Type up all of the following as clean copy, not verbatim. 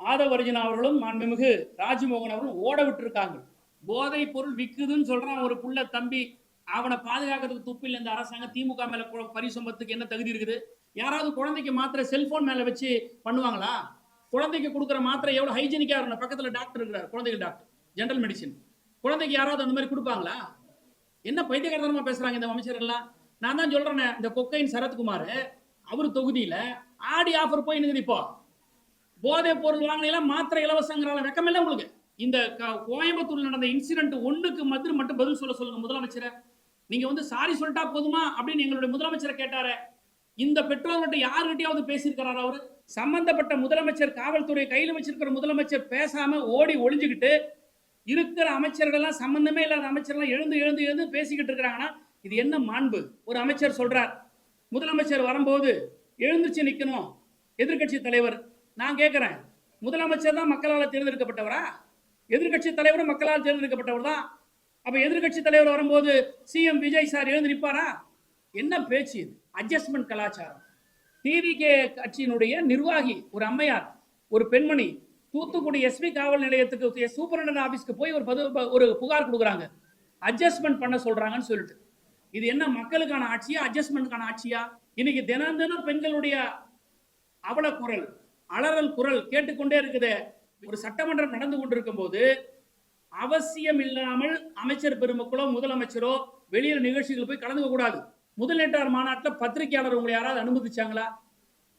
ஆதவர்ஜுனா அவர்களும் மாண்புமிகு ராஜ்மோகன் அவர்களும் ஓட விட்டுருக்காங்க. போதை பொருள் விக்குதுன்னு சொல்றான் ஒரு புள்ள தம்பி, அவனை பாதுகாக்கிறதுக்கு துப்பில் இந்த அரசாங்கம். திமுக மேல பரிசம்பத்துக்கு என்ன தகுதி இருக்குது? யாராவது குழந்தைக்கு மாத்திரை செல்போன் மேல வச்சு பண்ணுவாங்களா? குழந்தைக்கு கொடுக்குற மாத்திரை எவ்வளவு ஹைஜீனிக்கா இருக்கணும். பக்கத்துல டாக்டர் இருக்கிறார், குழந்தைகள் டாக்டர், ஜெனரல் மெடிசின். குழந்தைக்கு யாராவது அந்த மாதிரி கொடுப்பாங்களா? என்ன பைத்தியகாரத்தனமா பேசுறாங்க இந்த அமைச்சர்கள்லாம். நான் தான் சொல்றேன், இந்த கொக்கையின் சரத்குமார் அவர் தொகுதியில ஆடி ஆஃபர் போய் நிக்குது. இப்போ போதை பொருள் வாங்கினா மாத்திரை இலவசங்கிறால வெக்கமில்ல உங்களுக்கு? இந்த கோயம்புத்தூர்ல நடந்த இன்சிடென்ட் ஒண்ணுக்கு மட்டும் பதில் சொல்லுங்க முதலமைச்சரை. நீங்க வந்து சாரி சொல்லிட்டா போதுமா அப்படின்னு எங்களுடைய முதலமைச்சரை கேட்டாரு. இந்த பெற்றோர்கிட்ட யாருகிட்டயாவது பேசியிருக்கிறார்? அவரு சம்பந்தப்பட்ட முதலமைச்சர், காவல்துறை கையில் வச்சிருக்கிற முதலமைச்சர் பேசாம ஓடி ஒளிஞ்சுக்கிட்டு இருக்கிற அமைச்சர்கள் எல்லாம், சம்பந்தமே இல்லாத அமைச்சர்கள் எழுந்து பேசிக்கிட்டு இருக்கிறாங்கன்னா இது என்ன மாண்பு? ஒரு அமைச்சர் சொல்றார், முதலமைச்சர் வரும்போது எழுந்துச்சு நிக்கணும் எதிர்கட்சி தலைவர். நான் கேட்கிறேன், முதலமைச்சர் தான் மக்களால் தேர்ந்தெடுக்கப்பட்டவரா? எதிர்கட்சி தலைவரும் மக்களால் தேர்ந்தெடுக்கப்பட்டவர் தான். அப்ப எதிர்கட்சி தலைவர் வரும்போது சிஎம் விஜய் சார் எழுந்து நிற்பாரா? என்ன பேச்சு இது? அட்ஜஸ்ட்மெண்ட் கலாச்சாரம். டிவிகே கட்சியினுடைய நிர்வாகி ஒரு அம்மையார், ஒரு பெண்மணி தூத்துக்குடி எஸ்பி காவல் நிலையத்துக்கு சூப்பரண்டன்ட் ஆபீஸ்க்கு போய் ஒரு புகார் கொடுக்குறாங்க, அட்ஜஸ்ட்மெண்ட் பண்ண சொல்றாங்கன்னு சொல்லிட்டு. இது என்ன மக்களுக்கான ஆட்சியா, அட்ஜஸ்ட்மெண்ட்கான ஆட்சியா? இன்னைக்கு தினம் தினம் பெண்களுடைய அவல குரல், அலறல் குரல் கேட்டுக்கொண்டே இருக்குது. ஒரு சட்டமன்றம் நடந்து கொண்டிருக்கும் போது அவசியம் இல்லாமல் அமைச்சர் பெருமக்களோ முதலமைச்சரோ வெளியில நிகழ்ச்சிகள் போய் கலந்துக்க கூடாது. முதலீட்டாளர் மாநாட்டில் பத்திரிகையாளர் உங்களை யாராவது அனுமதிச்சாங்களா?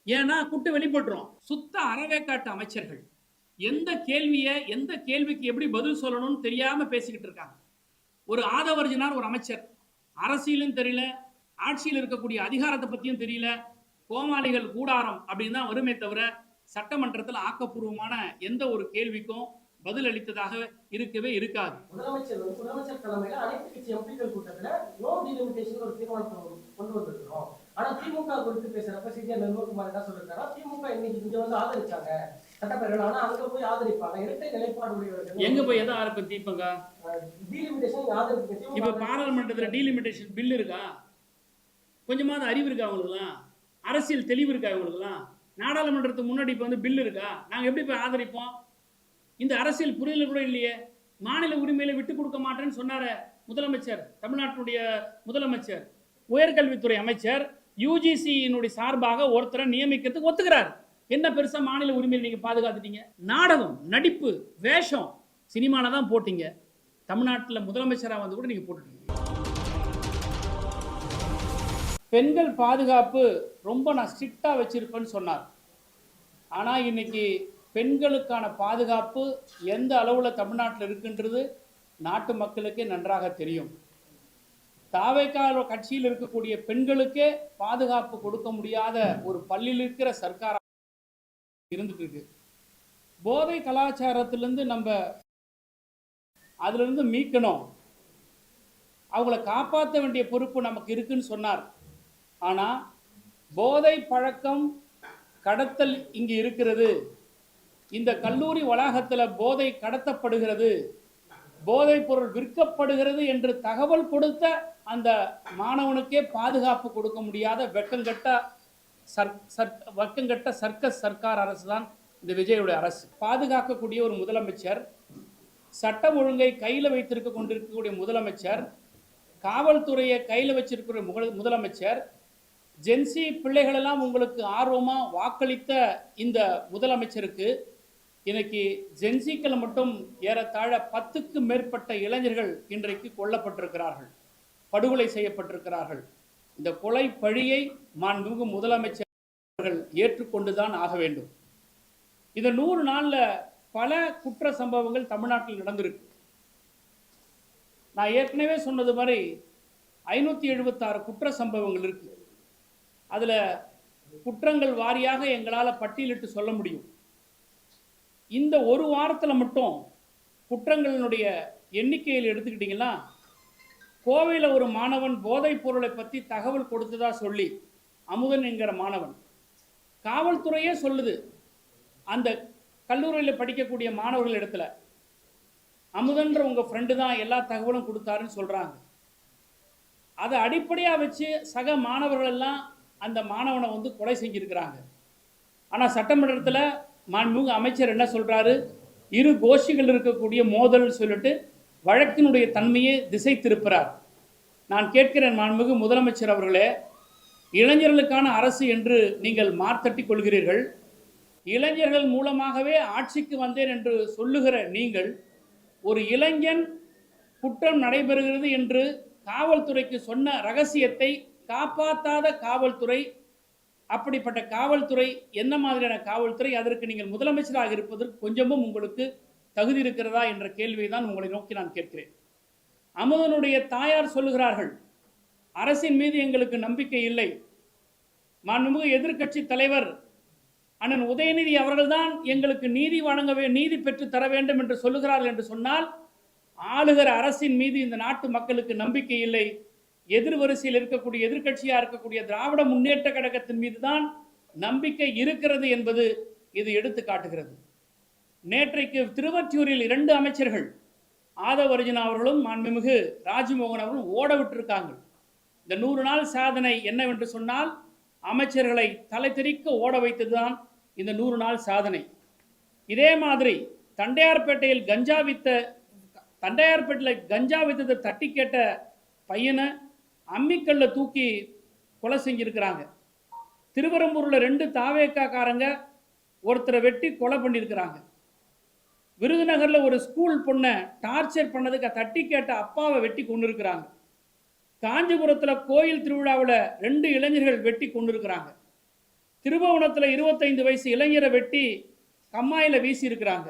ஏன்னா குட்டு வெளிப்பட்டுரும். சுத்த அறவேக்காட்டு அமைச்சர்கள் எந்த கேள்விக்கு எப்படி பதில் சொல்லணும்னு தெரியாம பேசிக்கிட்டு இருக்காங்க. ஒரு ஆதவர்ஜினார் ஒரு அமைச்சர், அரசியலும் தெரியல, ஆட்சியில் இருக்கக்கூடிய அதிகாரத்தை பத்தியும் தெரியல, கோமாளிகள் கூடாரம் அப்படின்னு தான் வருமே தவிர சட்டமன்றத்தில் ஆக்கப்பூர்வமான எந்த ஒரு கேள்விக்கும் பதில் அளித்ததாக இருக்கவே இருக்காது. முதலமைச்சர் தலைமையில அனைத்து கட்சி எம்பிக்கள் கூட்டத்துல நோ டிலிமிட்டேஷன் ஒரு தீர்மானம் கொண்டு வந்திருக்கிறோம். ஆனா திமுக குறித்து பேசுறப்ப சிடிஆர் நிர்மல்குமார் என்ன சொல்லிருக்காரா, திமுக இன்னைக்கு இங்க வந்து ஆதரிச்சாங்க சட்டப்பேரவை, ஆனா அங்க போய் ஆதரிப்பாங்க. இரட்டை நிலைப்பாடு உடையவர்கள் எங்க போய் எதை ஆரம்பி தீபங்க டீலிமிட்டேஷன் ஆதரிப்பு. இப்ப பாராளுமன்றத்துல டீலிமிட்டேஷன் பில் இருக்கா? கொஞ்சமாவது அறிவு இருக்கா அவங்களுக்குலாம்? அரசியல் தெளிவு இருக்கா இவங்களுக்குலாம்? நாடாளுமன்றத்துக்கு முன்னாடி இப்ப வந்து பில் இருக்கா? நாங்க எப்படி போய் ஆதரிப்போம்? இந்த அரசியல் புரியல கூட இல்லையே. மாநில உரிமையில விட்டு கொடுக்க மாட்டேன்னு சொன்னார முதலமைச்சர், தமிழ்நாட்டுடைய முதலமைச்சர். உயர்கல்வித்துறை அமைச்சர் யுஜிசியினுடைய சார்பாக ஒருத்தரை நியமிக்கிறதுக்கு ஒத்துக்கிறார். என்ன பெருசா மாநில உரிமையை நீங்க பாதுகாத்துட்டீங்க? நாடகம், நடிப்பு, வேஷம், சினிமால தான் போட்டீங்க. தமிழ்நாட்டில் முதலமைச்சராக வந்து கூட நீங்க போட்டுட்டீங்க. பெண்கள் பாதுகாப்பு ரொம்ப நான் ஸ்ட்ரிக்டா வச்சிருப்பேன்னு சொன்னார். ஆனா இன்னைக்கு பெண்களுக்கான பாதுகாப்பு எந்த அளவில் தமிழ்நாட்டில் இருக்குன்றது நாட்டு மக்களுக்கே நன்றாக தெரியும். தாவேக்கால கட்சியில் இருக்கக்கூடிய பெண்களுக்கே பாதுகாப்பு கொடுக்க முடியாத ஒரு பள்ளியில் இருக்கிற சர்க்கார் இருந்துட்டு இருக்கு. போதை கலாச்சாரத்திலிருந்து நம்ம அதிலிருந்து மீட்கணும், அவங்கள காப்பாற்ற வேண்டிய பொறுப்பு நமக்கு இருக்குன்னு சொன்னார். ஆனால் போதை பழக்கம், கடத்தல் இங்கு இருக்கிறது, இந்த கல்லூரி வளாகத்தில் போதை கடத்தப்படுகிறது, போதை பொருள் விற்கப்படுகிறது என்று தகவல் கொடுத்த அந்த மாணவனுக்கே பாதுகாப்பு கொடுக்க முடியாத வெக்கங்கட்ட சர்க்கஸ் சர்க்கார் அரசு தான் இந்த விஜயுடைய அரசு. பாதுகாக்கக்கூடிய ஒரு முதலமைச்சர், சட்டம் ஒழுங்கை கையில் வைத்திருக்க கொண்டிருக்கக்கூடிய முதலமைச்சர், காவல்துறையை கையில் வச்சிருக்கிற முதலமைச்சர், ஜென்சி பிள்ளைகளெல்லாம் உங்களுக்கு ஆர்வமாக வாக்களித்த இந்த முதலமைச்சருக்கு இன்னைக்கு ஜென்சிக்கள் மட்டும் ஏறத்தாழ 10க்கு மேற்பட்ட இளைஞர்கள் இன்றைக்கு கொல்லப்பட்டிருக்கிறார்கள், படுகொலை செய்யப்பட்டிருக்கிறார்கள். இந்த கொலை பழியை மாண்புமிகு முதலமைச்சர்கள் ஏற்றுக்கொண்டுதான் ஆக வேண்டும். இந்த 100 நாள்ல பல குற்ற சம்பவங்கள் தமிழ்நாட்டில் நடந்திருக்கு. நான் ஏற்கனவே சொன்னது மாதிரி 576 குற்ற சம்பவங்கள் இருக்கு. அதுல குற்றங்கள் வாரியாக எங்களால் பட்டியலிட்டு சொல்ல முடியும். இந்த ஒரு வாரத்தில் மட்டும் குற்றங்களினுடைய எண்ணிக்கையில் எடுத்துக்கிட்டீங்கன்னா, கோவையில் ஒரு மாணவன் போதைப் பொருளை பற்றி தகவல் கொடுத்ததா சொல்லி, அமுதன் என்கிற மாணவன், காவல்துறையே சொல்லுது அந்த கல்லூரியில் படிக்கக்கூடிய மாணவர்கள் இடத்துல, அமுதன்ற உங்கள் ஃப்ரெண்டு தான் எல்லா தகவலும் கொடுத்தாருன்னு சொல்கிறாங்க. அதை அடிப்படையாக வச்சு சக மாணவர்கள் எல்லாம் அந்த மாணவனை வந்து கொலை செஞ்சிருக்கிறாங்க. ஆனால் சட்டமன்றத்தில் மாண்புமிகு அமைச்சர் என்ன சொல்றாரு, இரு கோஷ்டிகள் இருக்கக்கூடிய மோதல் சொல்லிட்டு வழக்கினுடைய தன்மையை திசை திருப்புறார். நான் கேட்கிறேன் மாண்புமிகு முதலமைச்சர் அவர்களே, இளைஞர்களுக்கான அரசு என்று நீங்கள் மார்த்தட்டி கொள்கிறீர்கள். இளைஞர்கள் மூலமாகவே ஆட்சிக்கு வந்தேன் என்று சொல்லுகிற நீங்கள், ஒரு இளைஞன் குற்றம் நடைபெறுகிறது என்று காவல்துறைக்கு சொன்ன ரகசியத்தை காப்பாற்றாத காவல்துறை, அப்படிப்பட்ட காவல்துறை என்ன மாதிரியான காவல்துறை? அதற்கு நீங்கள் முதலமைச்சராக இருப்பதற்கு கொஞ்சமும் உங்களுக்கு தகுதி இருக்கிறதா என்ற கேள்வியை தான் உங்களை நோக்கி நான் கேட்கிறேன். அமுதனுடைய தாயார் சொல்லுகிறார்கள், அரசின் மீது எங்களுக்கு நம்பிக்கை இல்லை. மாண்புமிகு எதிர்க்கட்சி தலைவர் அண்ணன் உதயநிதி அவர்கள்தான் எங்களுக்கு நீதி பெற்று தர வேண்டும் என்று சொல்லுகிறார்கள் என்று சொன்னால், ஆளுகிற அரசின் மீது இந்த நாட்டு மக்களுக்கு நம்பிக்கை இல்லை. எதிர்வரிசையில் இருக்கக்கூடிய எதிர்க்கட்சியா இருக்கக்கூடிய திராவிட முன்னேற்ற கழகத்தின் மீது தான் நம்பிக்கை இருக்கிறது என்பது இது எடுத்து காட்டுகிறது. நேற்றைக்கு திருவொற்றியூரில் 2 அமைச்சர்கள், ஆதவ அர்ஜுனா அவர்களும் மாண்புமிகு ராஜ்மோகன் அவர்களும் ஓட விட்டிருக்காங்க. இந்த 100 நாள் சாதனை என்னவென்று சொன்னால், அமைச்சர்களை தலை தெறிக்க ஓட வைத்ததுதான் இந்த 100 நாள் சாதனை. இதே மாதிரி தண்டையார்பேட்டையில் கஞ்சா வித்ததை தட்டி கேட்ட பையனை அம்மிக்கல்ல தூக்கி கொலை செஞ்சிருக்கிறாங்க. திருவரம்பூர்ல 2 தாவேக்காக்காரங்க ஒருத்தரை வெட்டி கொலை பண்ணியிருக்கிறாங்க. விருதுநகர்ல ஒரு ஸ்கூல் பொண்ணை டார்ச்சர் பண்ணதுக்கு தட்டி கேட்ட அப்பாவை வெட்டி கொண்டு இருக்கிறாங்க. காஞ்சிபுரத்தில் கோயில் திருவிழாவில் 2 இளைஞர்கள் வெட்டி கொண்டு இருக்கிறாங்க. திருபுவனத்தில் 25 வயசு இளைஞரை வெட்டி கம்மாயில் வீசி இருக்கிறாங்க.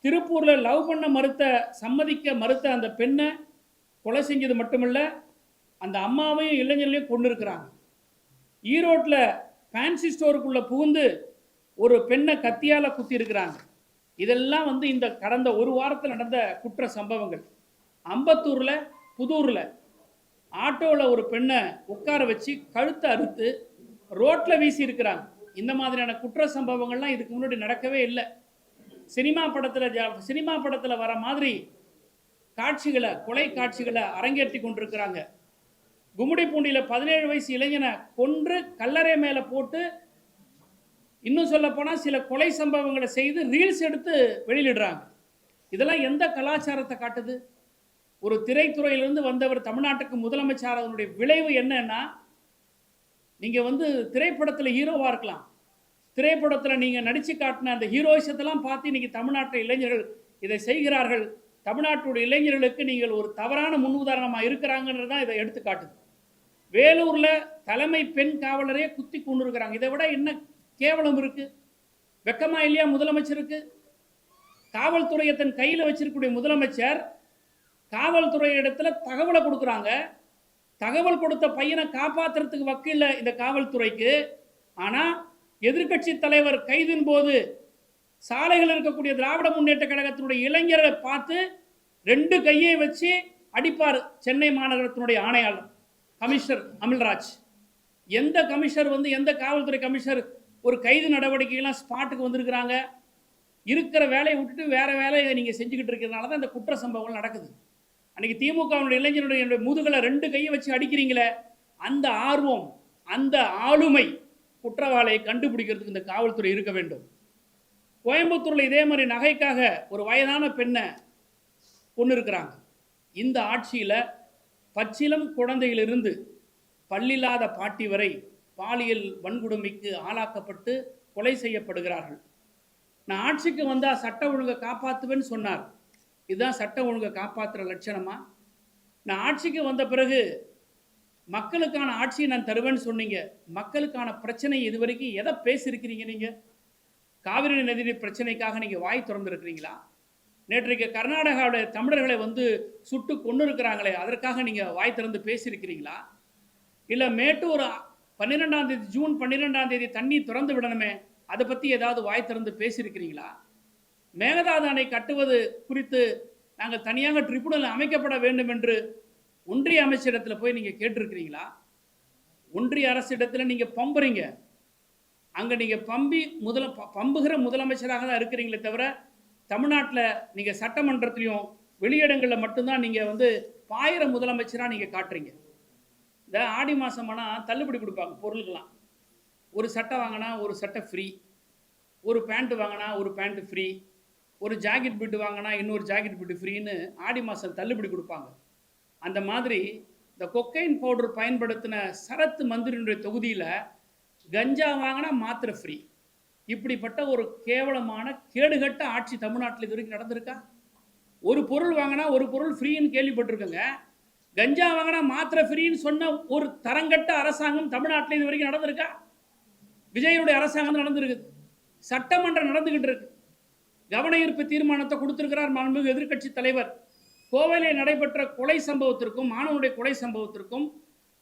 திருப்பூரில் லவ் பண்ண சம்மதிக்க மறுத்த அந்த பெண்ணை கொலை செஞ்சது மட்டுமல்ல, அந்த அம்மாவையும் இளைஞர்களையும் கொண்டு இருக்கிறாங்க. ஈரோட்டில் ஃபேன்சி ஸ்டோருக்குள்ளே புகுந்து ஒரு பெண்ணை கத்தியால் குத்தி இருக்கிறாங்க. இதெல்லாம் இந்த கடந்த ஒரு வாரத்தில் நடந்த குற்ற சம்பவங்கள். அம்பத்தூரில் புதூரில் ஆட்டோவில் ஒரு பெண்ணை உட்கார வச்சு கழுத்தை அறுத்து ரோட்டில் வீசி இருக்கிறாங்க. இந்த மாதிரியான குற்ற சம்பவங்கள்லாம் இதுக்கு முன்னாடி நடக்கவே இல்லை. சினிமா படத்தில் வர மாதிரி காட்சிகளை, கொலை காட்சிகளை அரங்கேற்றி கொண்டிருக்கிறாங்க. கும்மிடிப்பூண்டியில் 17 வயசு இளைஞனை கொன்று கல்லறை மேலே போட்டு, இன்னும் சொல்ல போனால் சில கொலை சம்பவங்களை செய்து ரீல்ஸ் எடுத்து வெளியிடுறாங்க. இதெல்லாம் எந்த கலாச்சாரத்தை காட்டுது? ஒரு திரைத்துறையிலிருந்து வந்தவர் தமிழ்நாட்டுக்கு முதலமைச்சர், அதனுடைய விளைவு என்னன்னா, நீங்கள் திரைப்படத்தில் ஹீரோவாக இருக்கலாம், திரைப்படத்தில் நீங்கள் நடித்து காட்டின அந்த ஹீரோயிசத்தெல்லாம் பார்த்து இன்றைக்கி தமிழ்நாட்டு இளைஞர்கள் இதை செய்கிறார்கள். தமிழ்நாட்டுடைய இளைஞர்களுக்கு நீங்கள் ஒரு தவறான முன் உதாரணமாக இருக்கிறாங்கன்றது தான் இதை எடுத்து காட்டுது. வேலூரில் தலைமை பெண் காவலரே குத்தி கொண்டு இருக்கிறாங்க. இதை விட என்ன கேவலம் இருக்குது? வெக்கமா இல்லையா முதலமைச்சருக்கு? காவல்துறையை தன் கையில் வச்சிருக்கக்கூடிய முதலமைச்சர் காவல்துறை இடத்துல தகவலை கொடுக்குறாங்க. தகவல் கொடுத்த பையனை காப்பாற்றுறதுக்கு வக்கில்ல இந்த காவல்துறைக்கு. ஆனால் எதிர்க்கட்சி தலைவர் கைதின் போது சாலைகள் இருக்கக்கூடிய திராவிட முன்னேற்ற கழகத்தினுடைய இளைஞரை பார்த்து 2 கையை வச்சு அடிப்பார் சென்னை மாநகரத்தினுடைய ஆணையாளர் கமிஷனர் அமல்ராஜ். எந்த கமிஷனர் எந்த காவல்துறை கமிஷனர் ஒரு கைது நடவடிக்கையெல்லாம் ஸ்பாட்டுக்கு வந்திருக்கிறாங்க? இருக்கிற வேலையை விட்டுட்டு வேற வேலையை நீங்கள் செஞ்சுக்கிட்டு இருக்கிறதுனால தான் இந்த குற்ற சம்பவங்கள் நடக்குது. அன்றைக்கி திமுகவினுடைய இளைஞருடைய முதுகலை 2 கையை வச்சு அடிக்கிறீங்களே, அந்த ஆர்வம், அந்த ஆளுமை குற்றவாளியை கண்டுபிடிக்கிறதுக்கு இந்த காவல்துறை இருக்க வேண்டும். கோயம்புத்தூரில் இதே மாதிரி நகைக்காக ஒரு வயதான பெண்ணை கொண்டு இருக்கிறாங்க. இந்த ஆட்சியில் பச்சிலம் குழந்தையிலிருந்து பல்லில்லாத பாட்டி வரை பாலியல் வன்கொடுமைக்கு ஆளாக்கப்பட்டு கொலை செய்யப்படுகிறார்கள். நான் ஆட்சிக்கு வந்தால் சட்ட ஒழுங்கை காப்பாற்றுவேன்னு சொன்னார். இதுதான் சட்ட ஒழுங்கை காப்பாற்றுற லட்சணமா? நான் ஆட்சிக்கு வந்த பிறகு மக்களுக்கான ஆட்சியை நான் தருவேன்னு சொன்னீங்க. மக்களுக்கான பிரச்சனை இதுவரைக்கும் எதை பேசியிருக்கிறீங்க? நீங்கள் காவிரி நதி பிரச்சனைக்காக நீங்கள் வாய் திறந்துருக்கிறீங்களா? நேற்றைக்கு கர்நாடகாவுடைய தமிழர்களை சுட்டு கொண்டு இருக்கிறாங்களே, அதற்காக நீங்கள் வாய் திறந்து பேசியிருக்கிறீங்களா? இல்லை மேட்டூர் 12ஆம் தேதி, ஜூன் 12ஆம் தேதி தண்ணி திறந்து விடணுமே, அதை பற்றி ஏதாவது வாய் திறந்து பேசியிருக்கிறீங்களா? மேகதாது அணை கட்டுவது குறித்து நாங்கள் தனியாக ட்ரிபுனல் அமைக்கப்பட வேண்டும் என்று ஒன்றிய அமைச்சரிடத்தில் போய் நீங்கள் கேட்டிருக்கிறீங்களா? ஒன்றிய அரசிடத்தில் நீங்கள் பம்புறீங்க. அங்கே நீங்கள் பம்புகிற முதலமைச்சராக தான் இருக்கிறீங்களே தவிர, தமிழ்நாட்டில் நீங்கள் சட்டமன்றத்திலையும் வெளியிடங்களில் மட்டும்தான் நீங்கள் பாயிர முதலமைச்சராக நீங்கள் காட்டுறீங்க. இந்த ஆடி மாதமானால் தள்ளுபடி கொடுப்பாங்க பொருளுக்கெல்லாம். ஒரு சட்டை வாங்கினா ஒரு சட்டை ஃப்ரீ, ஒரு பேண்ட் வாங்கினா ஒரு பேண்ட் ஃப்ரீ, ஒரு ஜாக்கெட் பிட் வாங்கினா இன்னொரு ஜாக்கெட் பிட் ஃப்ரீன்னு ஆடி மாதம் தள்ளுபடி கொடுப்பாங்க. அந்த மாதிரி இந்த கொக்கைன் பவுடர் பயன்படுத்தின சரத் மந்திரியினுடைய தொகுதியில் கஞ்சா வாங்கினா மாத்திரை ஃப்ரீ. இப்படிப்பட்ட ஒரு கேவலமான கேடுகட்ட ஆட்சி தமிழ்நாட்டில் இது வரைக்கும் நடந்திருக்கா? ஒரு பொருள் வாங்கினா ஒரு பொருள் ஃப்ரீன்னு கேள்விப்பட்டிருக்கங்க. கஞ்சா வாங்கினா மாத்திரை ஃப்ரீன்னு சொன்ன ஒரு தரங்கட்ட அரசாங்கம் தமிழ்நாட்டில் இது வரைக்கும் நடந்திருக்கா? விஜயனுடைய அரசாங்கம் நடந்திருக்குது. சட்டமன்றம் நடந்துகிட்டு இருக்கு. கவன ஈர்ப்பு தீர்மானத்தை கொடுத்திருக்கிறார் மாண்புமிகு எதிர்க்கட்சி தலைவர். கோவையில் நடைபெற்ற கொலை சம்பவத்திற்கும் மாணவனுடைய கொலை சம்பவத்திற்கும்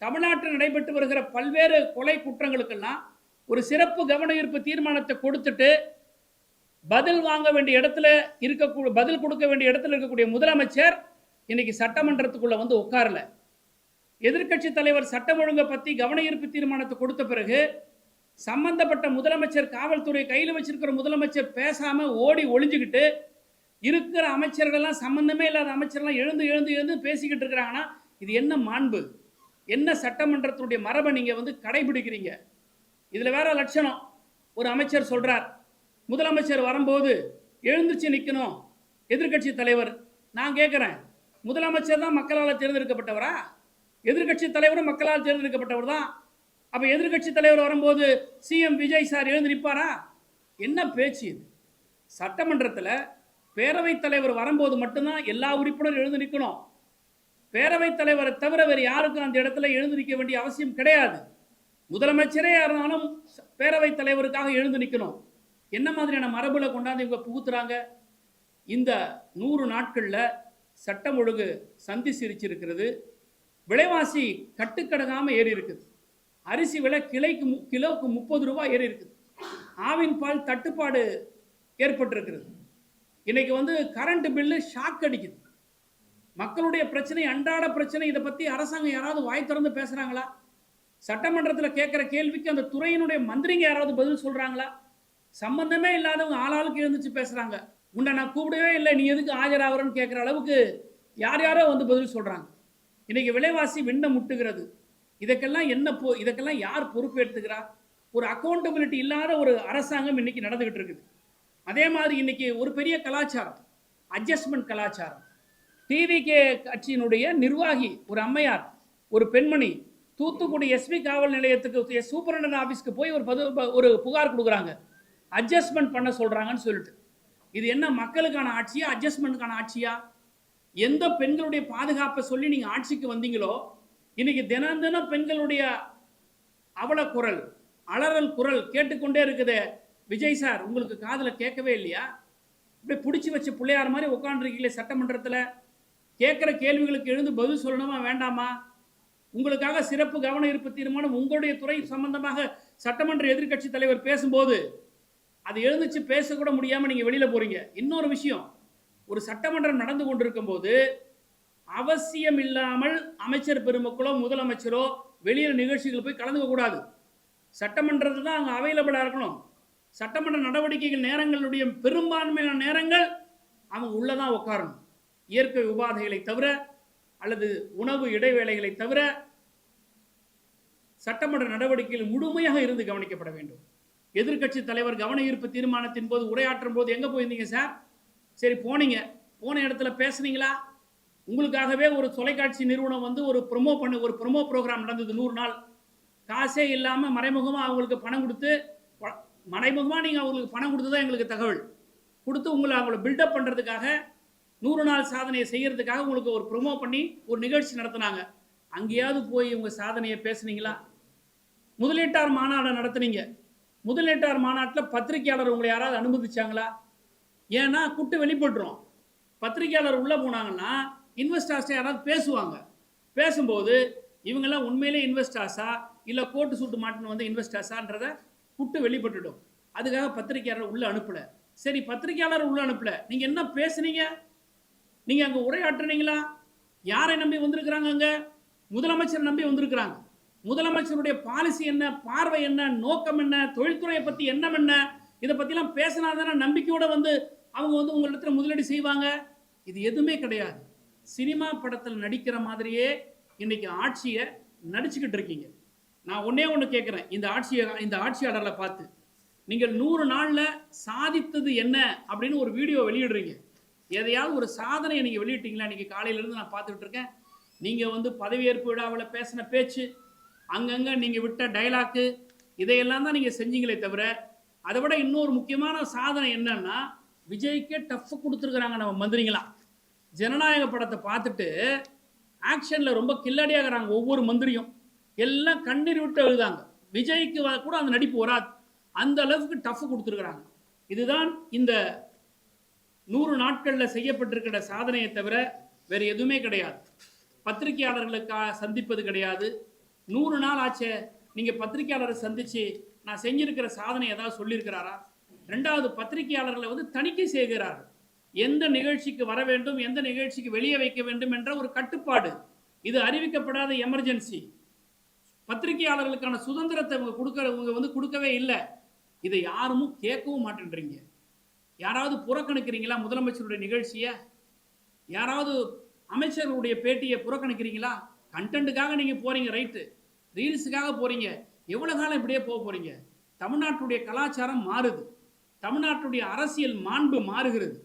தமிழ்நாட்டில் நடைபெற்று வருகிற பல்வேறு கொலை குற்றங்களுக்கெல்லாம் ஒரு சிறப்பு கவன ஈர்ப்பு தீர்மானத்தை கொடுத்துட்டு பதில் வாங்க வேண்டிய இடத்துல இருக்கக்கூடிய பதில் கொடுக்க வேண்டிய இடத்துல இருக்கக்கூடிய முதலமைச்சர் இன்னைக்கு சட்டமன்றத்துக்குள்ள வந்து உட்காரல. எதிர்க்கட்சி தலைவர் சட்டம் ஒழுங்கை பத்தி கவன ஈர்ப்பு தீர்மானத்தை கொடுத்த பிறகு சம்பந்தப்பட்ட முதலமைச்சர், காவல்துறை கையில் வச்சிருக்கிற முதலமைச்சர் பேசாம ஓடி ஒளிஞ்சுக்கிட்டு இருக்கிற அமைச்சர்கள்லாம் சம்பந்தமே இல்லாத அமைச்சர்லாம் எழுந்து எழுந்து எழுந்து பேசிக்கிட்டு இருக்கிறாங்கன்னா இது என்ன மாண்பு? என்ன சட்டமன்றத்துடைய மரபை நீங்க வந்து கடைபிடிக்கிறீங்க? இதுல வேற லட்சணம். ஒரு அமைச்சர் சொல்றார், முதலமைச்சர் வரும்போது எழுந்துச்சு நிற்கணும் எதிர்க்கட்சி தலைவர். நான் கேட்கிறேன், முதலமைச்சர் தான் மக்களால் தேர்ந்தெடுக்கப்பட்டவரா? எதிர்க்கட்சி தலைவரும் மக்களால் தேர்ந்தெடுக்கப்பட்டவர் தான். அப்ப எதிர்க்கட்சி தலைவர் வரும்போது சிஎம் விஜய் சார் எழுந்து நிற்பாரா? என்ன பேச்சு இது? சட்டமன்றத்தில் பேரவைத் தலைவர் வரும்போது மட்டும்தான் எல்லா உறுப்பினரும் எழுந்து நிற்கணும். பேரவைத் தலைவரை தவிர வேறு யாருக்கும் அந்த இடத்துல எழுந்து நிற்க வேண்டிய அவசியம் கிடையாது. முதலமைச்சரே இருந்தாலும் பேரவைத் தலைவருக்காக எழுந்து நிற்கணும். என்ன மாதிரியான மரபுல கொண்டாந்து இவங்க புகுத்துறாங்க? இந்த 100 நாட்களில் சட்டம் ஒழுங்கு சந்தி சிரிச்சிருக்கிறது. விலைவாசி கட்டுக்கடங்காமல் ஏறி இருக்குது. அரிசி விலை கிலோவுக்கு 30 ரூபாய் ஏறி இருக்குது. ஆவின் பால் தட்டுப்பாடு ஏற்பட்டிருக்கிறது. இன்னைக்கு வந்து கரண்ட் பில்லு ஷாக் அடிக்குது. மக்களுடைய பிரச்சனை, அன்றாட பிரச்சனை. இதை பற்றி அரசாங்கம் யாராவது வாய் திறந்து பேசுகிறாங்களா? சட்டமன்றத்தில் கேட்குற கேள்விக்கு அந்த துறையினுடைய மந்திரிங்க யாராவது பதில் சொல்கிறாங்களா? சம்பந்தமே இல்லாதவங்க ஆளாளுக்கு எழுந்துச்சு பேசுகிறாங்க. உன்னை நான் கூப்பிடவே இல்லை, நீ எதுக்கு ஆஜராகிறன்னு கேட்குற அளவுக்கு யார் யாரோ வந்து பதில் சொல்கிறாங்க. இன்னைக்கு விலைவாசி விண்ண முட்டுகிறது. இதுக்கெல்லாம் யார் பொறுப்பேற்றுக்கிறா? ஒரு அக்கௌண்டபிலிட்டி இல்லாத ஒரு அரசாங்கம் இன்னைக்கு நடந்துகிட்டு இருக்குது. அதே மாதிரி இன்னைக்கு ஒரு பெரிய கலாச்சாரம், அட்ஜஸ்ட்மெண்ட் கலாச்சாரம். டிவிகே கட்சியினுடைய நிர்வாகி ஒரு அம்மையார், ஒரு பெண்மணி தூத்துக்குடி எஸ்பி காவல் நிலையத்துக்கு சூப்பரண்டன்ட் ஆஃபீஸ்க்கு போய் ஒரு புகார் கொடுக்குறாங்க. அட்ஜஸ்ட்மெண்ட் பண்ண சொல்றாங்கன்னு சொல்லிட்டு. இது என்ன மக்களுக்கான ஆட்சியா, அட்ஜஸ்ட்மெண்ட்டுக்கான ஆட்சியா? எந்த பெண்களுடைய பாதுகாப்பை சொல்லி நீங்க ஆட்சிக்கு வந்தீங்களோ, இன்னைக்கு தினம் தினம் பெண்களுடைய அவல குரல், அலறல் குரல் கேட்டுக்கொண்டே இருக்குது. விஜய் சார், உங்களுக்கு காதில் கேட்கவே இல்லையா? இப்படி பிடிச்சி வச்ச பிள்ளையார் மாதிரி உட்காந்துருக்கீங்களே சட்டமன்றத்தில். கேட்குற கேள்விகளுக்கு எழுந்து பதில் சொல்லணுமா வேண்டாமா? உங்களுக்காக சிறப்பு கவன ஈர்ப்பு தீர்மானம் உங்களுடைய துறை சம்பந்தமாக சட்டமன்ற எதிர்க்கட்சி தலைவர் பேசும்போது அது எழுந்துச்சு பேசக்கூட முடியாமல் நீங்கள் வெளியில் போறீங்க. இன்னொரு விஷயம், ஒரு சட்டமன்றம் நடந்து கொண்டிருக்கும் போது அவசியம் இல்லாமல் அமைச்சர் பெருமக்களோ முதலமைச்சரோ வெளியில் நிகழ்ச்சிகள் போய் கலந்துக்க கூடாது. சட்டமன்றத்தில் தான் அங்கே அவைலபிளாக இருக்கணும். சட்டமன்ற நடவடிக்கைகள் நேரங்களுடைய பெரும்பான்மையான நேரங்கள் அவங்க உள்ளதான் உட்காரணும். இயற்கை உபாதைகளை தவிர அல்லது உணவு இடைவேளைகளை தவிர சட்டமன்ற நடவடிக்கைகள் முழுமையாக இருந்து கவனிக்கப்பட வேண்டும். எதிர்க்கட்சி தலைவர் கவன ஈர்ப்பு தீர்மானத்தின் போது உரையாற்றும் போது எங்கே போயிருந்தீங்க சார்? சரி, போனீங்க, போன இடத்துல பேசுனீங்களா? உங்களுக்காகவே ஒரு தொலைக்காட்சி நிறுவனம் வந்து ஒரு ப்ரொமோ ப்ரோக்ராம் நடந்தது 100 நாள். காசே இல்லாமல் மறைமுகமாக அவங்களுக்கு பணம் கொடுத்து, மறைமுகமாக நீங்கள் அவங்களுக்கு பணம் கொடுத்து தான் எங்களுக்கு தகவல் கொடுத்து அவங்கள பில்டப் பண்ணுறதுக்காக 100 நாள் சாதனையை செய்கிறதுக்காக உங்களுக்கு ஒரு ப்ரொமோ பண்ணி ஒரு நிகழ்ச்சி நடத்தினாங்க. அங்கேயாவது போய் உங்கள் சாதனையை பேசுனீங்களா? முதலீட்டார் மாநாடு நடத்துனீங்க. முதலீட்டார் மாநாட்டில் பத்திரிகையாளர் உங்களை யாராவது அனுமதிச்சாங்களா? ஏன்னா குட்டு வெளிப்பட்டுரும். பத்திரிகையாளர் உள்ளே போனாங்கன்னா இன்வெஸ்டர்ஸ்ட்டை யாராவது பேசுவாங்க. பேசும்போது இவங்கெல்லாம் உண்மையிலே இன்வெஸ்டர்ஸா இல்லை கோட்டு சூட்டு மாட்டுன்னு வந்து இன்வெஸ்டர்ஸான்றதை குட்டு வெளிப்பட்டுடும். அதுக்காக பத்திரிகையாளர் உள்ளே அனுப்பலை. சரி, பத்திரிகையாளர் உள்ளே அனுப்பலை, நீங்கள் என்ன பேசுனீங்க? நீங்கள் அங்கே உரையாற்றுனீங்களா? யாரை நம்பி வந்திருக்கிறாங்க? அங்கே முதலமைச்சர் நம்பி வந்திருக்கிறாங்க. முதலமைச்சருடைய பாலிசி என்ன, பார்வை என்ன, நோக்கம் என்ன, தொழில்துறையை பற்றி எண்ணம் என்ன, இதை பற்றிலாம் பேசினாதானே நம்பிக்கையோடு வந்து அவங்க வந்து உங்களிடத்தில் முதலீடு செய்வாங்க. இது எதுவுமே கிடையாது. சினிமா படத்தில் நடிக்கிற மாதிரியே இன்னைக்கு ஆட்சியை நடிச்சுக்கிட்டு இருக்கீங்க. நான் ஒன்றே ஒன்று கேட்குறேன், இந்த ஆட்சியாளர்களை பார்த்து, நீங்கள் 100 நாள்ல சாதித்தது என்ன அப்படின்னு ஒரு வீடியோ வெளியிடுறீங்க. எதையாவது ஒரு சாதனையை நீங்க வெளியிட்டீங்களா? இன்னைக்கு காலையில இருந்து நான் பார்த்துட்டு இருக்கேன். நீங்க வந்து பதவியேற்பு விழாவில் பேசின பேச்சு, அங்கங்க நீங்க விட்ட டயலாக்கு, இதையெல்லாம் தான் நீங்க செஞ்சீங்களே தவிர, அதை விட இன்னொரு முக்கியமான சாதனை என்னன்னா, விஜய்க்கே டஃப் கொடுத்துருக்குறாங்க நம்ம மந்திரிங்களா. ஜனநாயக படத்தை பார்த்துட்டு ஆக்ஷன்ல ரொம்ப கில்லாடியாகிறாங்க ஒவ்வொரு மந்திரியும். எல்லாம் கண்ணீர் விட்டு எழுதாங்க. விஜய்க்கு கூட அந்த நடிப்பு வராது. அந்த அளவுக்கு டஃப் கொடுத்துருக்குறாங்க. இதுதான் இந்த 100 நாட்கள்ல செய்யப்பட்டிருக்கிற சாதனையை தவிர வேற எதுவுமே கிடையாது. பத்திரிகையாளர்களுக்காக சந்திப்பது கிடையாது. 100 நாள் ஆச்சே, நீங்க பத்திரிகையாளரை சந்திச்சு நான் செஞ்சிருக்கிற சாதனை ஏதாவது சொல்லியிருக்கிறாரா? ரெண்டாவது, பத்திரிகையாளர்களை வந்து தணிக்கை செய்கிறார்கள். எந்த நிகழ்ச்சிக்கு வர வேண்டும், எந்த நிகழ்ச்சிக்கு வெளியே வைக்க வேண்டும் என்ற ஒரு கட்டுப்பாடு. இது அறிவிக்கப்படாத எமர்ஜென்சி. பத்திரிகையாளர்களுக்கான சுதந்திரத்தை இவங்க வந்து கொடுக்கவே இல்லை. இதை யாரும் கேட்கவும் மாட்டேன்றீங்க. யாராவது புறக்கணிக்கிறீங்களா முதலமைச்சருடைய நிகழ்ச்சியை? யாராவது அமைச்சர்களுடைய பேட்டியை புறக்கணிக்கிறீங்களா? கண்டென்ட்டுக்காக நீங்க போறீங்க, ரைட்டு. ரீல்ஸுக்காக போறீங்க. எவ்வளவு காலம் இப்படியே போக போறீங்க? தமிழ்நாட்டுடைய கலாச்சாரம் மாறுது. தமிழ்நாட்டுடைய அரசியல் மாண்பு மாறுகிறது.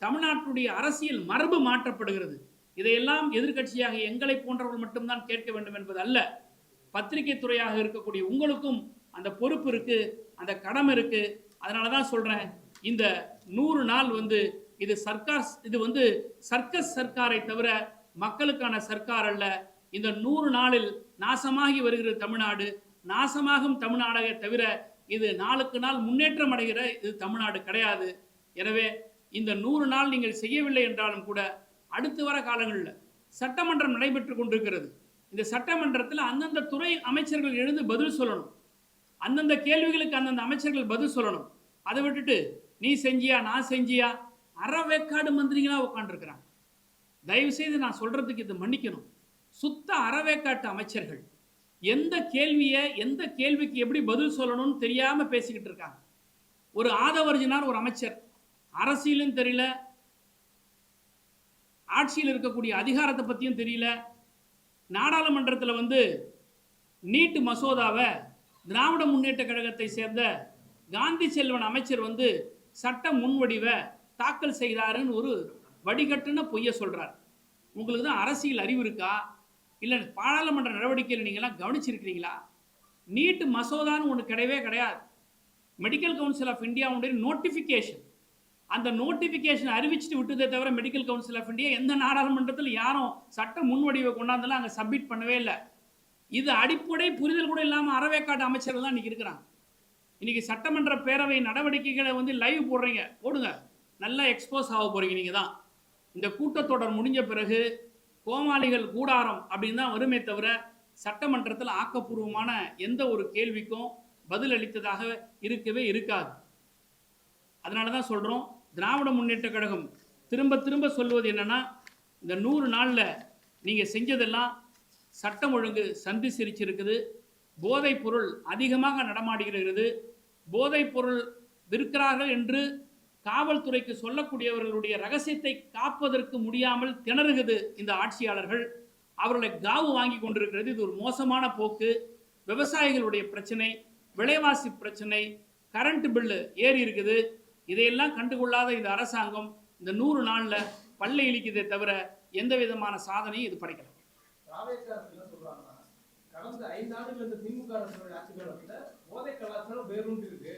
தமிழ்நாட்டுடைய அரசியல் மரபு மாற்றப்படுகிறது. இதையெல்லாம் எதிர்க்கட்சியாக எங்களை போன்றவர்கள் மட்டும்தான் கேட்க வேண்டும் என்பது அல்ல. பத்திரிகை துறையாக இருக்கக்கூடிய உங்களுக்கும் அந்த பொறுப்பு இருக்கு, அந்த கடமை இருக்கு. அதனால தான் சொல்றேன், இந்த 100 நாள் வந்து இது சர்க்கார், இது வந்து சர்க்கஸ் சர்க்காரை தவிர மக்களுக்கான சர்க்கார் அல்ல. இந்த 100 நாளில் நாசமாகி வருகிற தமிழ்நாடு, நாசமாகும் தமிழ்நாடை தவிர இது நாளுக்கு நாள் முன்னேற்றம் அடைகிற இது தமிழ்நாடு கிடையாது. எனவே இந்த 100 நாள் நீங்கள் செய்யவில்லை என்றாலும் கூட அடுத்து வர காலங்களில் சட்டமன்றம் நடைபெற்று கொண்டிருக்கிறது. இந்த சட்டமன்றத்தில் அந்தந்த துறை அமைச்சர்கள் எழுந்து பதில் சொல்லணும். அந்தந்த கேள்விகளுக்கு அந்தந்த அமைச்சர்கள் பதில் சொல்லணும். அதை விட்டுட்டு நீ செஞ்சியா நான் செஞ்சியா அறவேக்காடு மந்திரிகளா உட்காந்துருக்கிறாங்க. தயவு செய்து நான் சொல்றதுக்கு இது மன்னிக்கணும். சுத்த அறவேக்காட்டு அமைச்சர்கள் எந்த கேள்வியை எந்த கேள்விக்கு எப்படி பதில் சொல்லணும்னு தெரியாம பேசிக்கிட்டு இருக்காங்க. ஒரு ஆதவர்ஜினார் ஒரு அமைச்சர், அரசியலும் தெரியல, ஆட்சியில் இருக்கக்கூடிய அதிகாரத்தை பற்றியும் தெரியல. நாடாளுமன்றத்தில் வந்து நீட் மசோதாவை திராவிட முன்னேற்ற கழகத்தை சேர்ந்த காந்தி செல்வன் அமைச்சர் வந்து சட்ட முன்வடிவை தாக்கல் செய்கிறாருன்னு ஒரு வடிகட்டுன பொய்ய சொல்றார். உங்களுக்கு தான் அரசியல் அறிவு இருக்கா? இல்லை பாராளுமன்ற நடவடிக்கையில் நீங்கள்லாம் கவனிச்சிருக்கிறீங்களா? நீட் மசோதான்னு ஒன்று கிடையவே கிடையாது. மெடிக்கல் கவுன்சில் ஆஃப் இந்தியாவுடைய நோட்டிஃபிகேஷன், அந்த நோட்டிஃபிகேஷன் அறிவிச்சுட்டு விட்டதே தவிர மெடிக்கல் கவுன்சில் ஆஃப் இந்தியா எந்த நாடாளுமன்றத்தில் யாரும் சட்ட முன்வடிவை கொண்டாந்தெல்லாம் அங்கே சப்மிட் பண்ணவே இல்லை. இது அடிப்படை புரிதல் கூட இல்லாமல் அறவேக்காட்டு அமைச்சர்கள் தான் இன்னைக்கு இருக்கிறாங்க. இன்னைக்கு சட்டமன்ற பேரவை நடவடிக்கைகளை வந்து லைவ் போடுறீங்க, போடுங்க, நல்லா எக்ஸ்போஸ் ஆக போறீங்க. நீங்க தான் இந்த கூட்டத்தொடர் முடிஞ்ச பிறகு கோமாளிகள் கூடாரம் அப்படின்னு தான் வருமே தவிர சட்டமன்றத்தில் ஆக்கப்பூர்வமான எந்த ஒரு கேள்விக்கும் பதில் அளித்ததாக இருக்கவே இருக்காது. அதனால தான் சொல்றோம், திராவிட முன்னேற்ற கழகம் திரும்ப திரும்ப சொல்வது என்னன்னா, இந்த 100 நாள்ல நீங்க செஞ்சதெல்லாம் சட்டம் ஒழுங்கு சந்தி சிரிச்சிருக்குது. போதைப் பொருள் அதிகமாக நடமாடுகிறது. போதைப் பொருள் விற்கிறார்கள் என்று காவல்துறைக்கு சொல்லக்கூடியவர்களுடைய ரகசியத்தை காப்பதற்கு முடியாமல் திணறுகிறது இந்த ஆட்சியாளர்கள். அவர்களை காவு வாங்கி கொண்டிருக்கிறது. இது ஒரு மோசமான போக்கு. விவசாயிகளுடைய பிரச்சனை, விலைவாசி பிரச்சனை, கரண்ட் பில்லு ஏறி இருக்குது. இதையெல்லாம் கண்டுகொள்ளாத இந்த அரசாங்கம் இந்த 100 நாள்ல பல்லை இழிக்குதே தவிர எந்த விதமான சாதனையும் இது படைக்கல. கடந்த 5 ஆண்டுகள் இந்த திமுக அரசுடைய ஆட்சி காலத்துல போதை கலாச்சாரம் வேரூன்றி இருக்கு.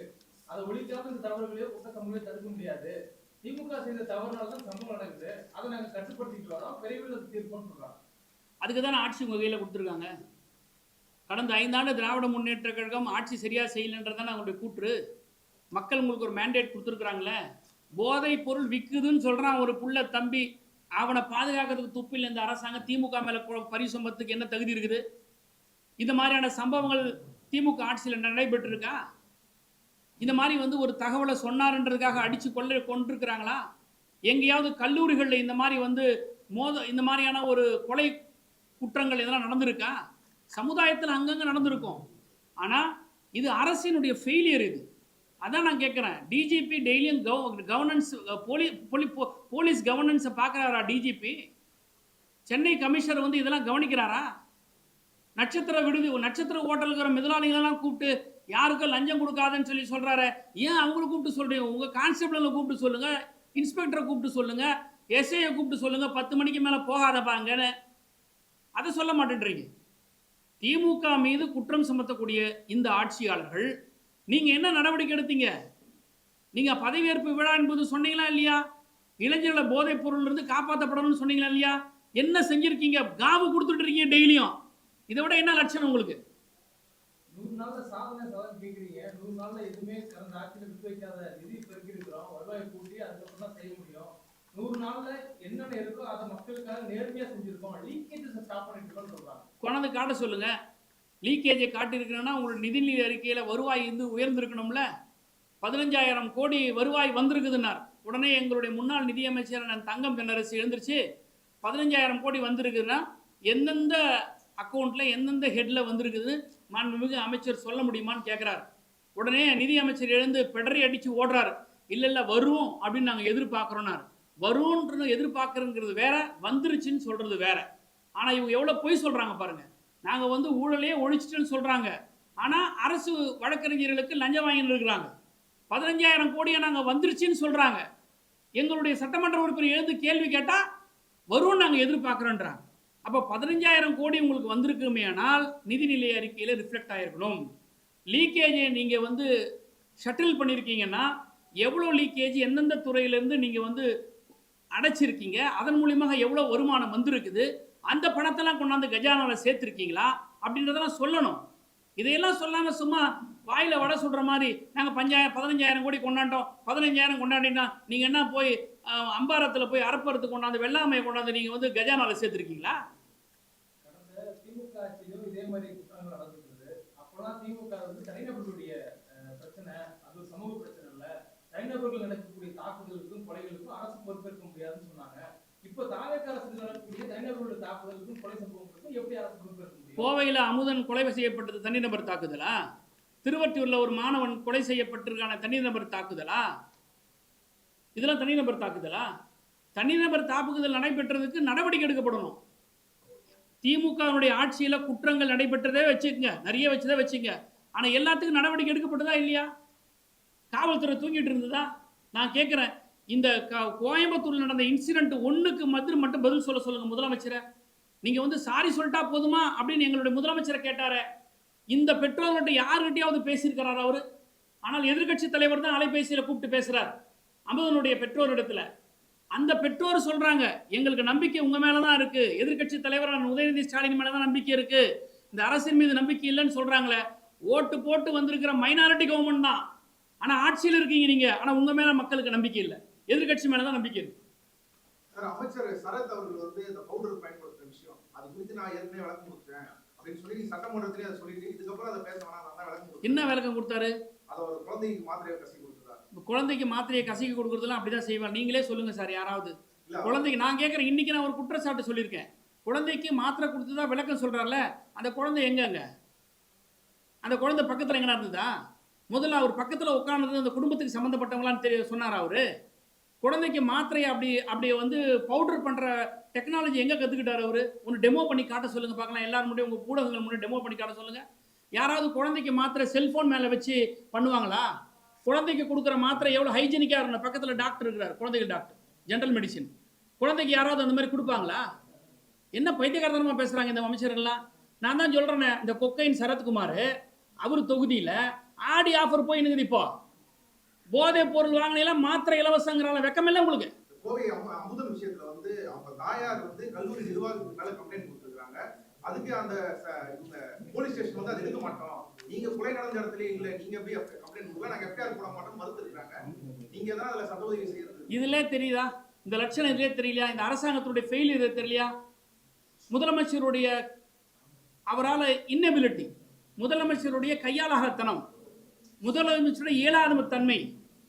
அதை ஒழிக்காம இந்த தவறுகளையோ குற்ற சம்பவங்களையோ தடுக்க முடியாது. திமுக செய்த தவறுனால தான் சம்பவம் நடக்குது. அதை நாங்கள் கட்டுப்படுத்திட்டு வரோம், விரைவில் அது தீர்ப்போம்னு சொல்றாங்க. அதுக்கு தானே ஆட்சி உங்க கையில கொடுத்துருக்காங்க. கடந்த 5 ஆண்டு திராவிட முன்னேற்ற கழகம் ஆட்சி சரியா செய்யலன்றதான அவங்களுடைய கூற்று. மக்கள் உங்களுக்கு ஒரு மேண்டேட் கொடுத்துருக்குறாங்களே. போதை பொருள் விற்குதுன்னு சொல்றான் ஒரு புள்ள தம்பி, அவனை பாதுகாக்கிறதுக்கு துப்பில் இந்த அரசாங்கம் திமுக மேல பரிசுமத்துக்கு என்ன தகுதி இருக்குது? இந்த மாதிரியான சம்பவங்கள் திமுக ஆட்சியில் நடைபெற்று இருக்கா? இந்த மாதிரி வந்து ஒரு தகவலை சொன்னார்ன்றதுக்காக அடிச்சு கொண்டிருக்கிறாங்களா? எங்கேயாவது கல்லூரிகளில் இந்த மாதிரி வந்து இந்த மாதிரியான ஒரு கொலை குற்றங்கள் இதெல்லாம் நடந்திருக்கா? சமுதாயத்தில் அங்கங்க நடந்திருக்கும். ஆனா இது அரசினுடைய ஃபெயிலியர். இது அதான் நான் கேட்கிறேன். டிஜிபி டெய்லியும் கவர்னன்ஸ் போலீஸ் கவர்னன்ஸை பார்க்குறாரா? டிஜிபி சென்னை கமிஷனர் வந்து இதெல்லாம் கவனிக்கிறாரா? நட்சத்திர விடுதி, நட்சத்திர ஹோட்டலுங்கிற முதலாளிகளெல்லாம் கூப்பிட்டு யாருக்கும் லஞ்சம் கொடுக்காதன்னு சொல்லி சொல்றாரு. ஏன் அவங்கள கூப்பிட்டு சொல்றீங்க? உங்க கான்ஸ்டபிளை கூப்பிட்டு சொல்லுங்க, இன்ஸ்பெக்டரை கூப்பிட்டு சொல்லுங்க, எஸ்ஐயை கூப்பிட்டு சொல்லுங்க, 10 மணிக்கு மேல போகாதப்பாங்கன்னு. அதை சொல்ல மாட்டேன்றீங்க. திமுக மீது குற்றம் சுமத்தக்கூடிய இந்த ஆட்சியாளர்கள் நீங்க என்ன நடவடிக்கை எடுத்தீங்க? நீங்க பதவியேற்பு விழா என்பது சொன்னீங்களா இல்லையா? இளைஞர்களை போதைப் பொருள் இருந்து காப்பாற்றப்படணும்னு சொன்னீங்களா இல்லையா? என்ன செஞ்சிருக்கீங்க? காவு கொடுத்துட்டு இருக்கீங்க டெய்லியும். இதை விட என்ன லட்சணம் உங்களுக்கு? 100 நாள்ல சாதனை கேக்குறீங்க. 100 நாள்ல எதுவுமே கடந்த ஆட்சியில விட்டு வைக்காத நிதி பெருக்கி இருக்கிறோம். வருவாயை கூட்டி அதுக்கப்புறம் தான் செய்ய முடியும். 100 நாள்ல என்னென்ன இருக்கோ அதை மக்களுக்காக நேர்மையா செஞ்சிருக்கோம். லீக்கேஜஸ் ஸ்டாப் பண்ணிட்டு இருக்கோம்னு சொல்றாங்க. கொண்டாந்து காட்ட சொல்லுங்க. லீக்கேஜை காட்டியிருக்கிறேன்னா உங்களோட நிதிநிலை அறிக்கையில வருவாய் உயர்ந்திருக்கணும்ல. 15,000 கோடி வருவாய் வந்திருக்குதுன்னார். உடனே எங்களுடைய முன்னாள் நிதியமைச்சர் தங்கம் தென்னரசு எழுந்திருச்சு 15,000 கோடி வந்திருக்குதுன்னா எந்தெந்த அக்கௌண்ட்ல எந்தெந்த ஹெட்ல வந்திருக்குது மாண்புமிகு அமைச்சர் சொல்ல முடியுமான்னு கேட்கிறார். உடனே நிதி அமைச்சர் எழுந்து பெடரி அடிச்சு ஓடுறாரு. இல்ல வரும் அப்படின்னு நாங்க எதிர்பார்க்கிறோம்னார். வரும்ன்றது எதிர்பார்க்கறதுங்கிறது வேற, வந்துருச்சுன்னு சொல்றது வேற. ஆனா இவங்க எவ்வளவு பொய் சொல்றாங்க பாருங்க. நாங்க ஊழலே ஒழிச்சிட்டுன்னு சொல்றாங்க. ஆனா அரசு வழக்கறிஞர்களுக்கு லஞ்சம் வாங்கிட்டு இருக்கிறாங்க. 15,000 கோடியை நாங்க வந்துருச்சுன்னு சொல்றாங்க. எங்களுடைய சட்டமன்ற உறுப்பினர் எழுந்து கேள்வி கேட்டா வரும் நாங்க எதிர்பார்க்கிறோன்றாங்க. அப்ப 15,000 கோடி உங்களுக்கு வந்திருக்குமே ஆனால் நிதிநிலை அறிக்கையில ரிஃப்ளெக்ட் ஆயிருக்கணும். லீக்கேஜை நீங்க ஷட்டில் பண்ணிருக்கீங்கன்னா எவ்வளவு லீக்கேஜ் எந்தெந்த துறையிலிருந்து நீங்க அடைச்சிருக்கீங்க, அதன் மூலியமாக எவ்வளவு வருமானம் வந்திருக்குது, அந்த பணத்தெல்லாம் கொண்டாந்து கஜானால சேர்த்திருக்கீங்களா அப்படின்றதெல்லாம் சொல்லணும். இதையெல்லாம் சொல்லாம சும்மா வாயில வடை சொல்ற மாதிரி நாங்க 15,000 கோடி கொண்டாண்டோம், 15,000 கொண்டாடினா நீங்க என்ன போய் அம்பாரத்துல போய் அரப்பறதுக்கு கொண்டாந்து வெள்ளாமையை கொண்டாந்து நீங்க கஜானால சேர்த்திருக்கீங்களா? கடந்த திமுக ஆட்சியிலும் இதே மாதிரி குற்றங்கள் நடந்துருக்குது. அப்பெல்லாம் திமுக தனிநபர்களுடைய பிரச்சனை, அது ஒரு சமூக பிரச்சனை இல்ல, தனிநபர்கள் நடக்கக்கூடிய தாக்குதலுக்கும் கொலைகளுக்கும் அரசு பொறுப்பேற்க முடியாதுன்னு சொன்னாங்க. இப்போ தாவேக அரசு நடக்கக்கூடிய தனிநபர்களுடைய தாக்குதலுக்கும் கொலை சம்பவங்களுக்கும் எப்படி அரசு பொறுப்பேற்க முடியும்? கோவையில் அமுதன் கொலை செய்யப்பட்டது தனிநபர் தாக்குதலா? திருவற்றியூர்ல ஒரு மாணவன் கொலை செய்யப்பட்டிருக்கான தனிநபர் தாக்குதலா? இதெல்லாம் தனிநபர் தாக்குதலா? தனிநபர் தாக்குதல் நடைபெற்றதுக்கு நடவடிக்கை எடுக்கப்படணும். திமுகவுடைய ஆட்சியில குற்றங்கள் நடைபெற்றதே வச்சுக்கங்க, நிறைய வச்சுதே வச்சுங்க. ஆனா எல்லாத்துக்கும் நடவடிக்கை எடுக்கப்பட்டதா இல்லையா? காவல்துறை தூங்கிட்டு இருந்ததா? நான் கேட்கிறேன், இந்த கோயம்புத்தூர்ல நடந்த இன்சிடென்ட் ஒண்ணுக்கு மட்டும் பதில் சொல்லுங்க முதலமைச்சரை. நீங்க சாரி சொல்லிட்டா போதுமா அப்படின்னு எங்களுடைய முதலமைச்சரை கேட்டாரு. இந்த பெற்றோர்கிட்ட யாருகிட்டயாவது பேசியிருக்கிறார் அவரு? ஆனால் எதிர்கட்சி தலைவர் தான் அலைபேசியில கூப்பிட்டு பேசுறார் அமுதனுடைய பெற்றோரிடத்துல. அந்த பெற்றோர் சொல்றாங்க, எங்களுக்கு நம்பிக்கை உங்க மேலதான் இருக்கு, எதிர்கட்சி தலைவரான உதயநிதி ஸ்டாலின் மேலதான் நம்பிக்கை இருக்கு, இந்த அரசின் மீது நம்பிக்கை இல்லைன்னு சொல்றாங்களே. ஓட்டு போட்டு வந்திருக்கிற மைனாரிட்டி கவர்மெண்ட் தான், ஆனா ஆட்சியில் இருக்கீங்க நீங்க. ஆனா உங்க மேல மக்களுக்கு நம்பிக்கை இல்லை, எதிர்கட்சி மேலதான் நம்பிக்கை இருக்கு. அமைச்சர் சரத் அவர்கள் இந்த பவுடர் பயன்படுத்துற விஷயம், அது குறித்து நான் ஏற்கனவே விளக்கம் கொடுத்தேன் அப்படின்னு சொல்லி சட்டமன்றத்திலே அதை சொல்லிட்டு இதுக்கப்புறம் அதை பேச வேணாம், நான் தான் விளக்கம் கொடுத்தேன். என்ன விளக்கம் கொடுத்தாரு? அதை ஒரு குழந்தைக்கு மாத்திரையை கசி கொடுத்தாரு. குழந்தைக்கு மாத்திரையை கசிக்க கொடுக்கறதுலாம் அப்படிதான் செய்வார். நீங்களே சொல்லுங்க சார் யாராவது. குழந்தைக்கு நான் கேட்கறேன், இன்னைக்கு நான் ஒரு குற்றச்சாட்டு சொல்லியிருக்கேன். குழந்தைக்கு மாத்திரை கொடுத்ததா விளக்கம் சொல்றாருல, அந்த குழந்தை எங்க? அந்த குழந்தை பக்கத்துல எங்க இருந்ததா? முதல்ல அவர் பக்கத்துல உட்கார்ந்தது அந்த குடும்பத்துக்கு சம்பந்தப்பட்டவங்களான்னு சொன்னார் அவரு. குழந்தைக்கு மாத்திரையை அப்படி பவுடர் பண்ற டெக்னாலஜி எங்க கத்துக்கிட்டாரு அவரு? ஒன்று டெமோ பண்ணி காட்ட சொல்லுங்க பார்க்கலாம். எல்லாரும் முன்னாடி உங்க ஊடகங்கள் முன்னாடி டெமோ பண்ணி காட்ட சொல்லுங்க. யாராவது குழந்தைக்கு மாத்திரை செல்போன் மேல வச்சு பண்ணுவாங்களா? குழந்தைக்கு கொடுக்குற மாத்திரை எவ்வளவு ஹைஜீனிக்கா இருக்கணும். பக்கத்துல டாக்டர் இருக்கிறார், குழந்தைகள் டாக்டர், ஜெனரல் மெடிசின். குழந்தைக்கு யாராவது அந்த மாதிரி கொடுப்பாங்களா? என்ன பைத்தியகாரத்தனமா பேசுறாங்க இந்த அமைச்சர்கள்லாம். நான் தான் சொல்றேன், இந்த கொக்கையின் சரத்குமார் அவர் தொகுதியில ஆடி ஆஃபர் போய் நிக்குது. இப்போ போதை பொருள் வாங்கினீங்களா மாத்திரை இலவசங்கிறால வெக்கம் இல்லை உங்களுக்கு? கோவை அமுதன் விஷயத்துல அவங்க தாயார் கல்லூரி நிர்வாகத்துக்கு மேல கம்ப்ளைண்ட் கொடுத்துருக்காங்க. அதுக்கு அந்த போலீஸ் ஸ்டேஷன் அதை எடுக்க மாட்டோம், நீங்க கொலை நடந்த இடத்துல இல்ல, நீங்க போய் கம்ப்ளைண்ட் கொடுக்க, நாங்க எஃப்ஐஆர் போட மாட்டோம் மறுத்துருக்காங்க. நீங்க தான் அதுல சட்ட உதவி செய்யறது. இதுல தெரியுதா இந்த லட்சணம்? இதுல தெரியலையா? இந்த அரசாங்கத்துடைய ஃபெயில் இது தெரியலையா? முதலமைச்சருடைய அவரால் இன்னபிலிட்டி, முதலமைச்சருடைய கையாளாகத்தனம், முதலமைச்சருடைய இயலாத தன்மை,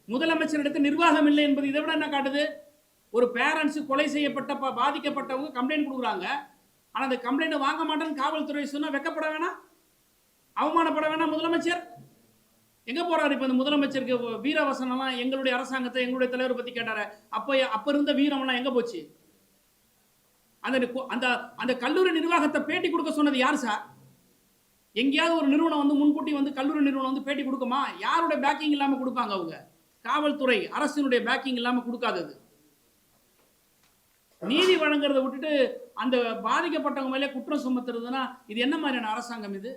முதலமைச்சரிடத்தில் நிர்வாகம் இல்லை என்பது இதை விட என்ன காட்டுது? ஒரு பேரண்ட்ஸ் கொலை செய்யப்பட்ட பாதிக்கப்பட்டவங்க கம்ப்ளைண்ட் கொடுக்குறாங்க. ஆனா அந்த கம்ப்ளைண்ட் வாங்க மாட்டேன்னு காவல்துறை சொன்னா வெக்கப்பட வேணாம், அவமானப்பட வேணாம்? முதலமைச்சர் எங்க போறாரு? இப்ப இந்த முதலமைச்சருக்கு வீரவசனம்லாம் எங்களுடைய அரசாங்கத்தை எங்களுடைய தலைவரை பத்தி கேட்டாரு. அப்ப இருந்த வீரம்லாம் எங்க போச்சு? அந்த கல்லூரி நிர்வாகத்தை பேட்டி கொடுக்க சொன்னது யார் சார்? எங்கேயாவது ஒரு நிறுவனம் வந்து முன்கூட்டி வந்து கல்லூரி நிறுவனம் வந்து பேட்டி கொடுக்குமா? யாருடைய பேக்கிங் இல்லாம கொடுப்பாங்க? அவங்க காவல்துறை அரசினுடைய பேக்கிங் இல்லாம கொடுக்காதது. நீதி வழங்குறதை விட்டுட்டு அந்த பாதிக்கப்பட்டவங்க மேலே குற்றம் சுமத்துறதுன்னா இது என்ன மாதிரியான அரசாங்கம் இது?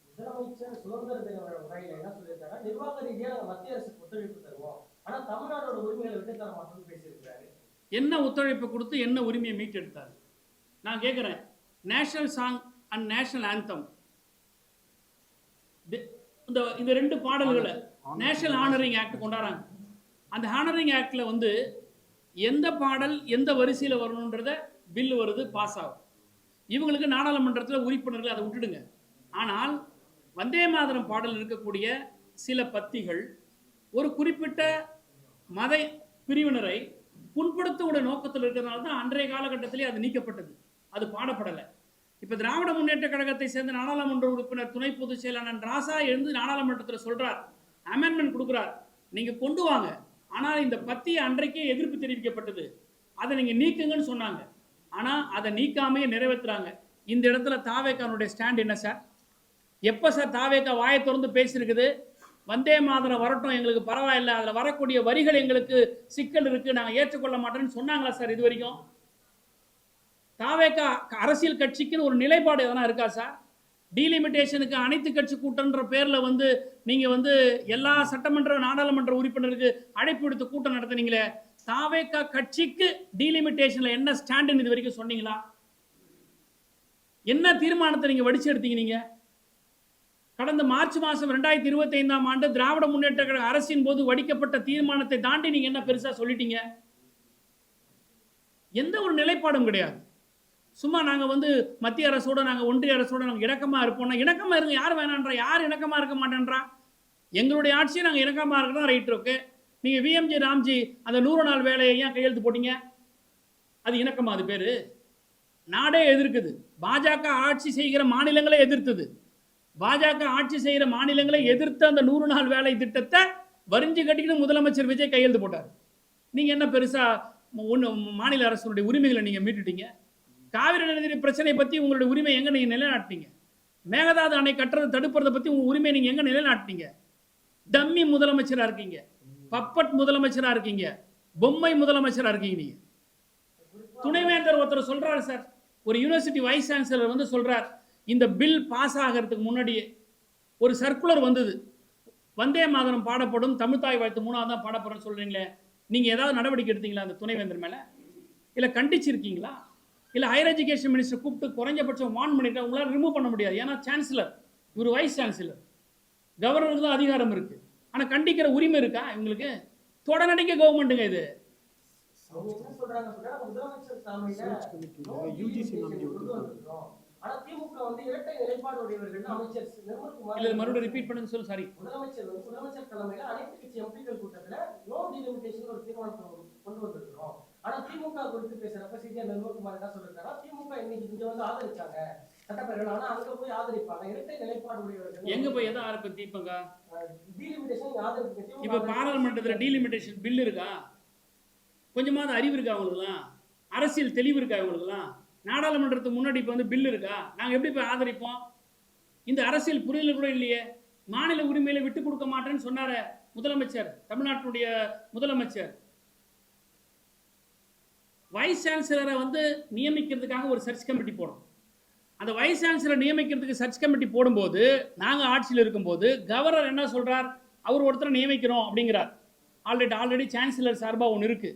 முதலமைச்சர் சுதந்திர தின உரையில என்ன சொல்லியிருக்காங்க, நிர்வாக ரீதியா நாங்க மத்திய அரசுக்கு ஒத்துழைப்பு தருவோம், ஆனா தமிழ்நாடோட உரிமைகளை விட்டு தர மாட்டோம்னு பேசியிருக்கிறாரு. என்ன ஒத்துழைப்பு கொடுத்து என்ன உரிமையை மீட்டெடுத்தார்? நான் கேட்கிறேன். National song and national anthem, இந்த ரெண்டு பாடல்களை நேஷனல் ஹானரிங் ஆக்ட் கொண்டாடுறாங்க. அந்த ஹானரிங் ஆக்ட்ல வந்து எந்த பாடல் எந்த வரிசையில் வரணுன்றத பில் வருது, பாஸ் ஆகும். இவங்களுக்கு நாடாளுமன்றத்தில் உறுப்பினர்கள் அதை விட்டுடுங்க. ஆனால் வந்தே மாதரம் பாடல் இருக்கக்கூடிய சில பத்திகள் ஒரு குறிப்பிட்ட மத பிரிவினரை புண்படுத்தக்கூடிய நோக்கத்தில் இருக்கிறதுனால தான் அன்றைய காலகட்டத்திலே அது நீக்கப்பட்டது, அது பாடப்படலை. இப்போ திராவிட முன்னேற்ற கழகத்தை சேர்ந்த நாடாளுமன்ற உறுப்பினர் துணை பொதுச் செயலாளர் ராசா எழுந்து நாடாளுமன்றத்தில் சொல்றார், அமெண்ட்மெண்ட் கொடுக்குறார், நீங்க கொண்டு வாங்க, ஆனால் இந்த பத்தியை அன்றைக்கே எதிர்ப்பு தெரிவிக்கப்பட்டது, அதை நீங்க நீக்குங்கன்னு சொன்னாங்க. ஆனா அதை நீக்காமையே நிறைவேற்றுறாங்க. இந்த இடத்துல தாவேக்கானுடைய ஸ்டாண்ட் என்ன சார்? எப்ப சார் தாவேக்கா வாயை திறந்து பேசியிருக்குது? வந்தே மாதரம் வரட்டும், எங்களுக்கு பரவாயில்லை, அதில் வரக்கூடிய வரிகள் எங்களுக்கு சிக்கல் இருக்கு, நாங்கள் ஏற்றுக்கொள்ள மாட்டோம்னு சொன்னாங்களா சார் இது வரைக்கும்? தாவேக்கா அரசியல் கட்சிக்குன்னு ஒரு நிலைப்பாடு எதனா இருக்கா சார்? டீலிமிட்டேஷனுக்கு அனைத்து கட்சி கூட்டம்ன்ற பேர்ல வந்து நீங்க வந்து எல்லா சட்டமன்ற நாடாளுமன்ற உறுப்பினருக்கு அழைப்பு விடுத்து கூட்டம் நடத்துனீங்களே, தாவேக்கா கட்சிக்கு டீலிமிட்டேஷன்ல என்ன ஸ்டாண்டுன்னு இது வரைக்கும் சொன்னீங்களா? என்ன தீர்மானத்தை நீங்க வடிச்சு எடுத்தீங்க? நீங்க கடந்த மார்ச் மாதம் 2025ஆம் ஆண்டு திராவிட முன்னேற்ற கழக அரசின் போது வடிக்கப்பட்ட தீர்மானத்தை தாண்டி நீங்க என்ன பெருசா சொல்லிட்டீங்க? எந்த ஒரு நிலைப்பாடும் கிடையாது. சும்மா நாங்க வந்து மத்திய அரசோட நாங்க ஒன்றிய அரசோட நாங்க இணக்கமா இருப்போம்னா இணக்கமா இருங்க, யார் வேணான்றா? யார் இணக்கமா இருக்க மாட்டேன்றா? எங்களுடைய ஆட்சியை நாங்க இணக்கமா இருக்கதான் ரைட் இருக்கு. நீங்க விஎம்ஜி ராம்ஜி அந்த 100 நாள் வேலையை ஏன் கையெழுத்து போட்டீங்க? அது இணக்கமா? அது பேரு நாடே எதிர்க்குது. பாஜக ஆட்சி செய்கிற மாநிலங்களே எதிர்த்தது. பாஜக ஆட்சி செய்கிற மாநிலங்களை எதிர்த்து அந்த 100 நாள் வேலை திட்டத்தை வரிஞ்சு கட்டிக்கிட்டு முதலமைச்சர் விஜய் கையெழுத்து போட்டார். நீங்க என்ன பெருசா மாநில அரசுடைய உரிமைகளை நீங்க மீட்டுட்டீங்க? காவிரி நதி பிரச்சனை பத்தி உங்களுடைய உரிமை எங்க நீங்க நிலைநாட்டினீங்க? மேகதாது அணை கட்டுறதை தடுப்பதை பத்தி உங்க உரிமை நீங்க எங்க நிலைநாட்டினீங்க? டம்மி முதலமைச்சரா இருக்கீங்க, பப்பட் முதலமைச்சரா இருக்கீங்க, பொம்மை முதலமைச்சரா இருக்கீங்க. நீங்க துணைவேந்தர் ஒருத்தர் சொல்றாரு சார், ஒரு யூனிவர்சிட்டி வைஸ் சான்சலர் வந்து சொல்றார், இந்த பில் பாஸ் ஆகிறதுக்கு முன்னாடியே ஒரு சர்க்குலர் வந்தது, வந்தே மாதரம் பாடப்படும், தமிழ்தாய் வாழ்த்து 3வது தான் பாடப்படுறேன்னு சொல்றீங்களே, நீங்க ஏதாவது நடவடிக்கை எடுத்தீங்களா அந்த துணைவேந்தர் மேல? இல்ல கண்டிச்சிருக்கீங்களா? இல்ல ஹையர் எஜுகேஷன் மினிஸ்டர் கூப்பிட்டு குறைஞ்சபட்சம் வார்ன் பண்ணிட்டா உங்களால் ரிமூவ் பண்ண முடியாது, ஏன்னா சான்சலர், இவர் வைஸ் சான்சலர், கவர்னருக்கு தான் அதிகாரம் இருக்கு. ஆனா கண்டிக்கிற உரிமை இருக்கா இவங்களுக்கு? தொடர்நடிக்க கவர்மெண்ட்டுங்க இது. அவங்க என்ன சொல்றாங்க, முதலமைச்சர் தலைமையில யூஜிசி கொண்டு வந்திருக்கிறோம், ஆனா திமுக வந்து இரட்டை நிலைப்பாடு உடையவர்கள் அமைச்சர் நிர்மல்குமார். இல்ல மறுபடியும் ரிப்பீட் பண்ணுங்க, சொல்லு. சாரி. முதலமைச்சர் தலைமையில அனைத்து கட்சி எம்பிக்கள் கூட்டத்துல நோ டிலிமிட்டேஷன் ஒரு தீர்மானத்தை கொண்டு வந்திருக்கிறோம். ஆனா திமுக குறித்து பேசுறப்ப சிடிஆர் நிர்மல்குமார் என்ன சொல்லிருக்காரா, திமுக இன்னைக்கு இங்க வந்து ஆதரிச்சாங்க சட்டப்பேரவை, ஆனா அங்க போய் ஆதரிப்பாங்க இரட்டை நிலைப்பாடு உடையவர்கள். எங்க போய் எதை ஆரம்பித்தீங்க? டீலிமிட்டேஷன் ஆதரிப்பு. இப்ப பாராளுமன்றத்துல டீலிமிட்டேஷன் பில் இருக்கா? கொஞ்சமாவது அறிவு இருக்கா அவங்களுக்குலாம்? அரசியல் தெளிவு இருக்கா இவங்களுக்குலாம்? நாடாளுமன்றத்துக்கு முன்னாடி இப்போ வந்து பில் இருக்கா? நாங்கள் எப்படி போய் ஆதரிப்போம்? இந்த அரசியல் புரியல கூட இல்லையே. மாநில உரிமையில விட்டு கொடுக்க மாட்டேன்னு சொன்னார முதலமைச்சர், தமிழ்நாட்டுடைய முதலமைச்சர். வைஸ் சான்சலரை வந்து நியமிக்கிறதுக்காக ஒரு சர்ச் கமிட்டி போடும். அந்த வைஸ் சான்சலர் நியமிக்கிறதுக்கு சர்ச் கமிட்டி போடும்போது, நாங்கள் ஆட்சியில் இருக்கும்போது கவர்னர் என்ன சொல்றார், அவர் ஒருத்தரை நியமிக்கிறோம் அப்படிங்கிறார். ஆல்ரெடி சான்சலர் சார்பாக ஒன்று இருக்கு.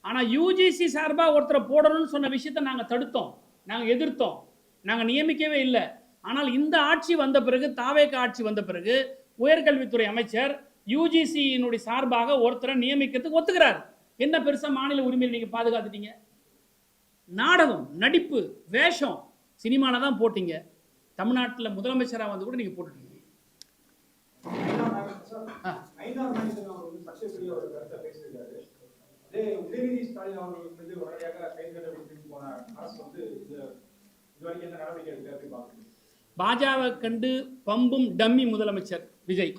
ஆனால் யூஜிசி சார்பாக ஒருத்தரை போடணும்னு சொன்ன விஷயத்தை நாங்கள் தடுத்தோம், நாங்கள் எதிர்த்தோம், நாங்கள் நியமிக்கவே இல்லை. ஆனால் இந்த ஆட்சி வந்த பிறகு, தாவேகா ஆட்சி வந்த பிறகு உயர்கல்வித்துறை அமைச்சர் யூஜிசியினுடைய சார்பாக ஒருத்தரை நியமிக்கிறதுக்கு ஒத்துக்கிறார். என்ன பெருசா மாநில உரிமையை நீங்க பாதுகாத்துட்டீங்க? நாடகம், நடிப்பு, வேஷம், சினிமால தான் போட்டீங்க. தமிழ்நாட்டில் முதலமைச்சராக வந்து கூட நீங்க போட்டுட்டீங்க. உதயநிதி ஸ்டாலின் அவர்கள் மீது உடனடியாக கைது நடவடிக்கை போன அரசு வந்து இதுவரைக்கும் எந்த நடவடிக்கை எடுக்கல எப்படி பாக்குறீங்க? பாஜக கண்டு பம்பும் டம்மி முதலமைச்சர் விஜய்.